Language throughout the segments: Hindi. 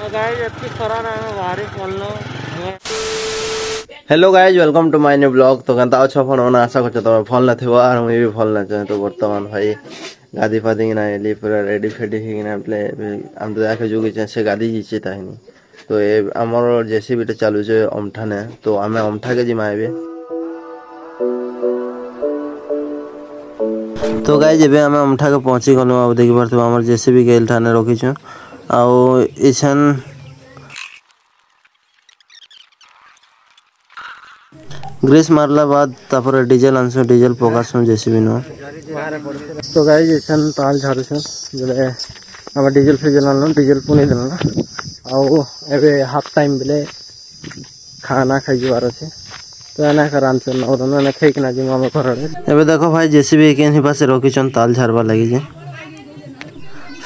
Hello guys welcome to my new blog. तो केनता अच्छा फोन होना आशा करछ तुम भल नथिबो और मुई भी भल न तो वर्तमान भाई गादी फादी ना एली पूरा रेडी फेडी ही ना प्ले हम तो जाके जोगी से गादी जीचे ताहिनी तो ए हमर जेसीबी टे चालू जे अमठा ने तो हमें अमठा के जिमा आबे। तो गाइज एबे हमें अमठा के पहुंची गनो अब देखि परथबो हमर जेसीबी गेल थाने रखी छ आउ इछन ग्रीस मारला बाद तापर डीजल आनसो डीजल पकासो जेसीबी न। तो गाइस एसन ताल झाड़ुछ बोले हम डीजल फिजल आनलो डीजल पुनी देला आउ एबे हाफ टाइम बेले खाना खाइ जवार अछि तो एना करान से न ने खेक ना जिम हम घर एबे देखो भाई जेसीबी केन पासे रखी छन ताल झाड़बा लागि जे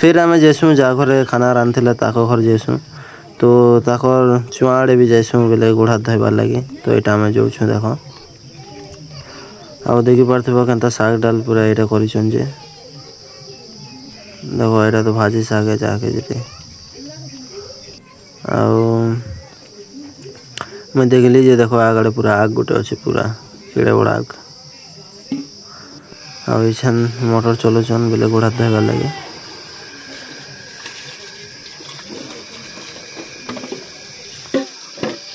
फिर हमें जेसु जा घरे खाना रांथिले ताको घर जेसु तो ताकर चुआड़े भी जाइसु बोले गोड़ा धोइबार लगी तो यहाँ आम जाऊँ देख आउ देखी पार्थ्व केनता साग डाल पूरा यहाँ कर देखो यहाँ तो भाजी साग है जाके जी मैं देखली जे देखो आगड़े पूरा आग गोटे अच्छे पूरा केड़े बड़ा आग आछन मोटर चलुचन बोले गोड़ा धोइबार लगे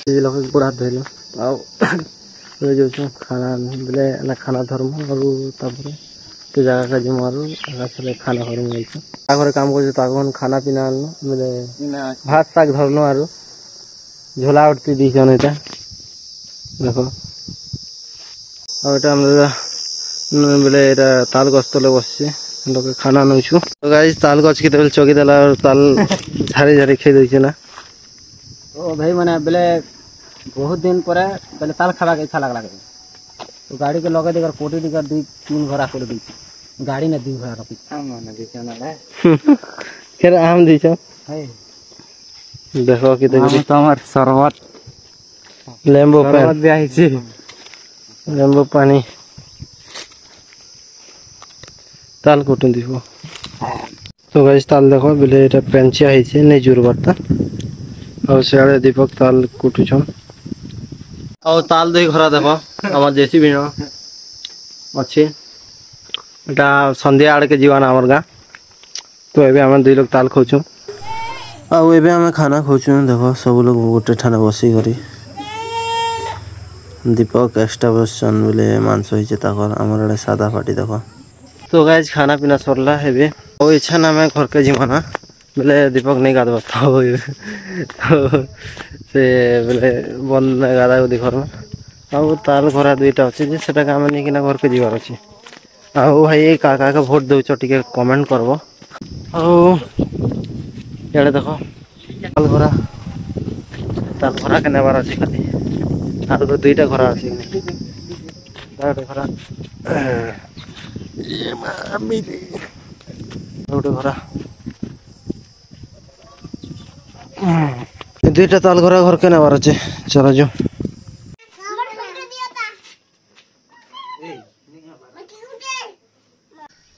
लोग गोड़ा धोल जो खाना बोले ना खाना धर्म और तापर तो जगह का जिम और खाना धर्म घर काम कर खाना पीना आनो बोले भात शाग धरल और झोला उठती दीछन यहाँ देखो और बोले ताल गछ तले बस लोग खाना नौछु तो गाइस ताल गछ के चौकी देला और ताल झाड़ी झाड़ी खे दे ना ओ भाई मैंने बोले बहुत दिन पर पहले ताल खावा के इच्छा लगला तो गाड़ी के लगे देकर कोटी टिकर 2-3 घोड़ा कर दी गाड़ी ने 2 घोड़ा रखी माने दीछो ना फिर आम दीछो है देखो कि देखो तमर शरबत लेंबू शरबत भी आई छी लेंबू पानी ताल कोटन दिखो तो गाइस ताल देखो बिले एटा पेंचिया है छे नै जुर बर्ता और सियाड़े दीपक ताल कुटुछन और ताल दे घरा देखो हमर जेसीबी न अच्छे एटा संध्या आड़ के जीवन हमर गा तो एबे हम 2 लोग ताल खोचु आउ एबे हम खाना खोचु देखो सब लोग गोटे ठाने बसी करी दीपक एक्स्ट्रा बसन बोले मांस होइचे ताकर हमर एडे सादा पाटी देखो तो गाइस खाना पीना सरला हेबे ओ इच्छा ना मैं घर के जीवना बोले दीपक नहीं गाद बताओ तो से बोले बंद गादा को घर में आउ ताल घरा 2टा अच्छे सेटा काम नहीं कि घर के जीवार अच्छे आउ भाई काका का भोट दौच टे कमेंट करबो आउ याडे देखो ताल घरा के नेबार अच्छे खाली आर 2टा घरा अच्छे घरा ये मामी गोटे घरा 2टा ताल घरा घर के नेबार अच्छे चलो जो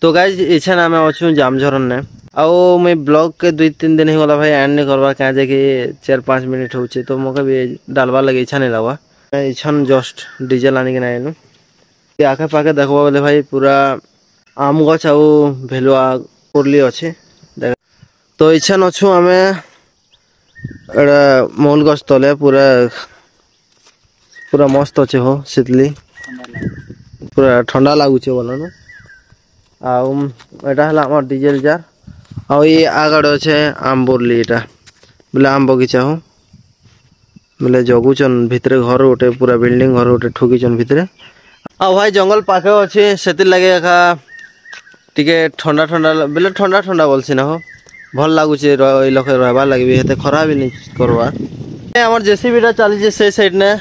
तो गाइस इच्छा ना मैं अच्छू जामझरन ने आओ मैं ब्लॉग के 2-3 दिन ही गला भाई एंड नहीं करवा क्या जे कि 4-5 मिनट होचे तो मके भी डालवा लगे इच्छा नहीं लगा इच्छन जस्ट डीजल आनी के नाइनु आखे पाखे देखबो बोले भाई पूरा आम गछ आउ भेलुआ कोरली अच्छे तो इच्छन अच्छू हमें एड़ा मौल गछ तले पूरा पूरा मस्त अच्छे हो शीतली पूरा ठंडा लागुचे बोला ना आउ एटा हला हमर डीजल जार आउ ये आगड़ अच्छे आम बोरली एटा बोले आम बगीचा हो बोले जगुचन भितरे घर गोटे पूरा बिल्डिंग घर गोटे ठुकीचन भितरे आ भाई जंगल पाखे अच्छे से लगे एका टिके ठंडा ठंडा बोले ठंडा ठंडा बोलसी ना हो भल लगुचे लखे रहबार लगे भी हेते खराब भी नहीं करवा हमर जेसीबीटा चली से साइड ने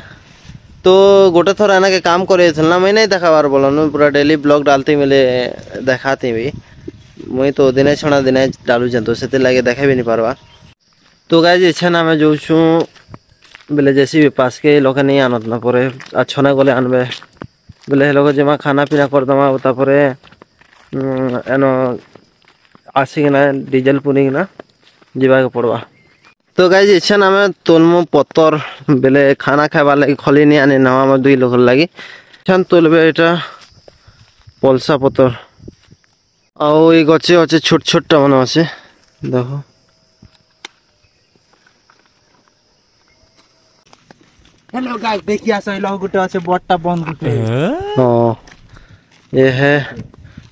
तो गोटे थर एना के काम करे ना मैं नहीं देखाबार बोलन पूरा डेली ब्लॉग डालती मिले देखाती भी मुई तो दिने छणा दिने डालू तो से लगे देखा भी नहीं पारवा तो गाइस इच्छा ना मैं जो बोले जेसीबी पास के लोग नहीं आनत ना परे अच्छा ना गले आनबे बोले लोग जमा खाना पीना कर दमा तापरे एनो आसिक ना डीजल पुनिक ना जीवा के पड़वा तो गाइज इच्छा ना मैं तोलमो पत्तर बेले खाना खाइबार लगी खली नहीं आने ना आम 2 लोक लगी छान तोलबे এটা পলসা পত্তর ଆଉ এই গছে আছে ছোট ছোটটা মানে আছে দেখো हेलो गाइस देखिए सही लोग गुटे আছে বড়টা বন্ধ গুটে हाँ ये है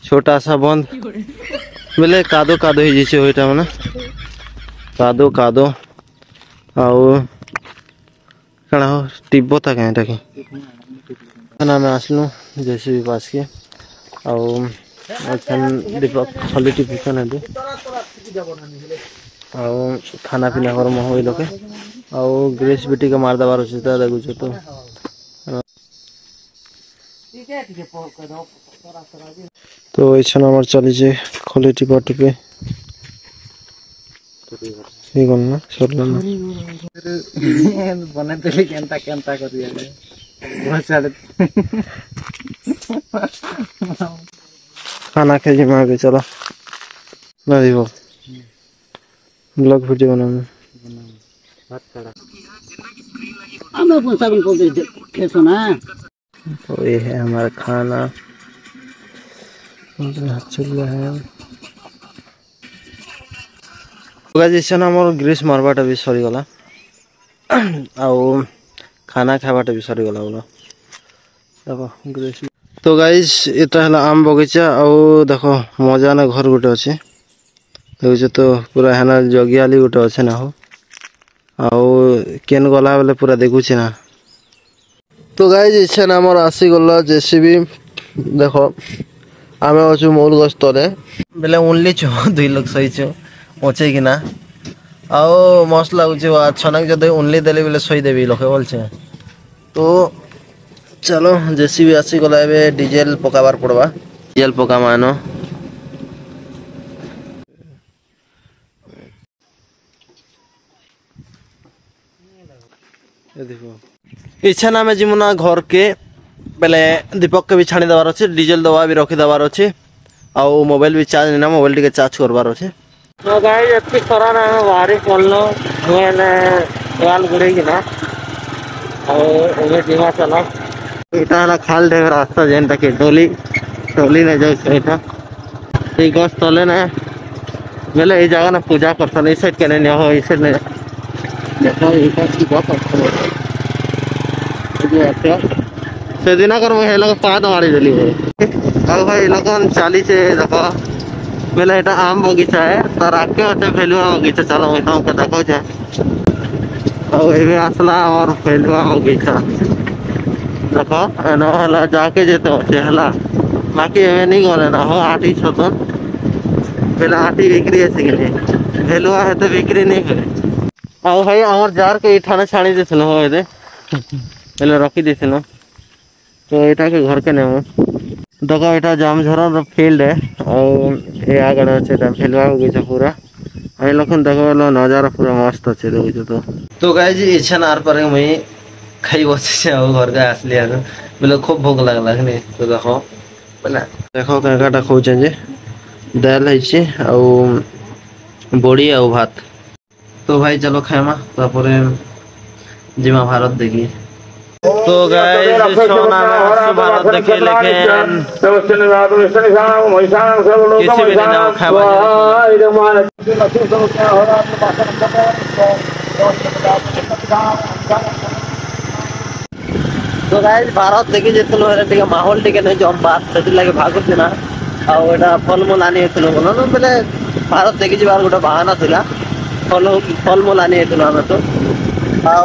छोटा सा बंद बेले कादो कादो ही जैसे होइटा माने कादो कादो आओ कणा हो टिब्बो ता कहीं टाके ना मैं आसलू जैसे भी पास के आओ अच्छा दीपक खाली टिपिकन है आओ खाना पीना कर मोह लोके आओ ग्रेस बेटी के मार दबार अछि त देखु छ तो तो এইখানে আমার চলেছে খলি টিপা টিপে এই গল না সরলাম না বনাতে কেনতা কেনতা করি আরে बहुत सारे खाना खाई में आगे चलो ना देखो ब्लॉग वीडियो बनाना हम अपन साबुन को दे कैसा ना तो ये है हमारा खाना चल रहा है जैसे ना मोर ग्रीस मारबाटा भी सरी गला आओ खाना खाबाटा भी सरी गला बोलो देखो ग्रीस तो गाइस এটা হলো আম বগিচা ଆଉ দেখো মজা না ঘর গুটে আছে দেখছো তো পুরা হেনা জগিয়ালি গুটে আছে না হো ଆଉ কেন গলা বলে পুরা দেখুছি না তো গাইস ইচ্ছা না আমার আসি গলা জেসিবি দেখো আমি অছু মূল গছ তলে বেলে ওনলি 2 লোক সইছো পৌঁছে কিনা ଆଉ মস্ত লাগুছে আছনাক যদি ওনলি দেলে বেলে সই দেবি লোকে বলছে তো चलो जेसीबी आसी गला एबे डीजल पकाबार पड़वा डीजल पका मानो देखो इच्छा ना में जिमुना घर के पहले दीपक के भी छाणी दबार अछि डीजल दवा भी रखी दबार अछि आ मोबाइल भी चार्ज ना मोबाइल टिके चार्ज करबार अछि तो गाइस एत्ती करा ना बाहरी पड़लो ने वाल गुड़े कि ना और एबे दिमा चला এটা হলো খাল ঢের রাস্তা যেটা কি ডলি ডলি না যায় সেটা এই গাছ তলে না বলে এই জায়গা না পূজা করতে এই সাইড কেন নিয়ে হয় এই সাইড না দেখো এইটা কি বাপ আছে সেদিন আগে মই হেলা পা মারি দিলি আর ভাই লগন চালিছে দেখো বলে এটা আম বগিচা है তার আগে আছে ফেলুয়া বগিচা চলো মই তোমাকে দেখাও যায় और ये আসলা আমার ফেলুয়া বগিচা देखो एनो हला जाके जेते होचे हला बाकी एवे नहीं गले ना हो आटी छतन पहले आटी बिक्री है सिगले भेलुआ है तो बिक्री नहीं करे आओ भाई हमर जार के इठाने छाणी देथिन हो एदे पहले रखी देथिन तो एटा के घर के नेमु देखो एटा जामझरन फील्ड है और ए आगड़ আছে এটা भेलुआ हो गई पूरा आई लखन देखो नजारा पूरा मस्त আছে देखो तो गाइस इच्छा आर पर मैं खाई बसे घर के आसली आगे बोले खूब भोक लगला तो देखो बोला देखो काकाटा खोचे जे दाल है बड़ी आ भात तो भाई चलो खाएमा तापर जिमा भारत देखी तो गाइस सोना में भारत देखे लेकिन किसी भी दिन खावा तो गाइस भारत देखि जेतलो है टिके माहौल टिके नै जम बात सेति लागे भागुत ना आ एटा फलमूल आनी हेतलो बोलो न बेले भारत देखि जिबार गोटा बहाना थिला फलमूल आनी हेतलो हम तो आ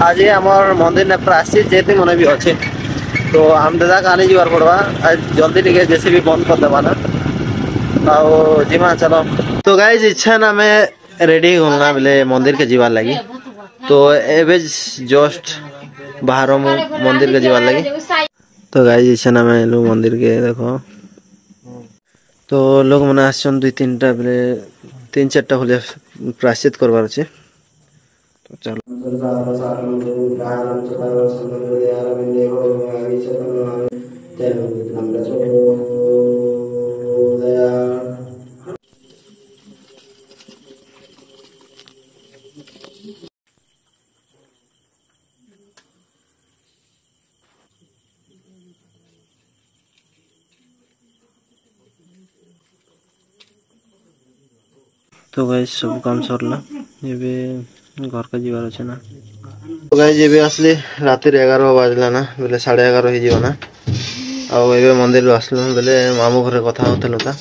आज हमर मंदिर ने प्रायश्चित जेति मने भी अछि तो हम दादा कानी जिबार पड़वा आज जल्दी टिके जैसे भी बंद कर देबा ना आ जिमा चलो तो गाइस इच्छा ना मैं रेडी होना बेले मंदिर के जिबार लागि तो एबे जस्ट बाहर मंदिर के जीवन लगे तो गाइस इच्छा ना मैं लोग मंदिर के देखो तो लोग मैंने आसन 2-3टा बेले 3-4टा होले प्रायश्चित करबार अछि तो चलो तो गाइस सब काम सरला एबे घर का जीवार अच्छे ना। तो गाइस एबे असली रात 11 बाजला ना बेले 11:30 हो जीव ना आउ एबे मंदिर आसलु बेले मामू घरे कथा होतलु ता।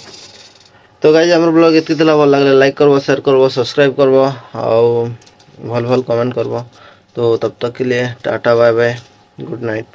तो गाइस हमर ब्लॉग एति तला भल लागले लाइक करबो शेयर करबो सब्सक्राइब करबो आउ भल भल कमेंट करबो। तो तब तक के लिए tata bye bye good night.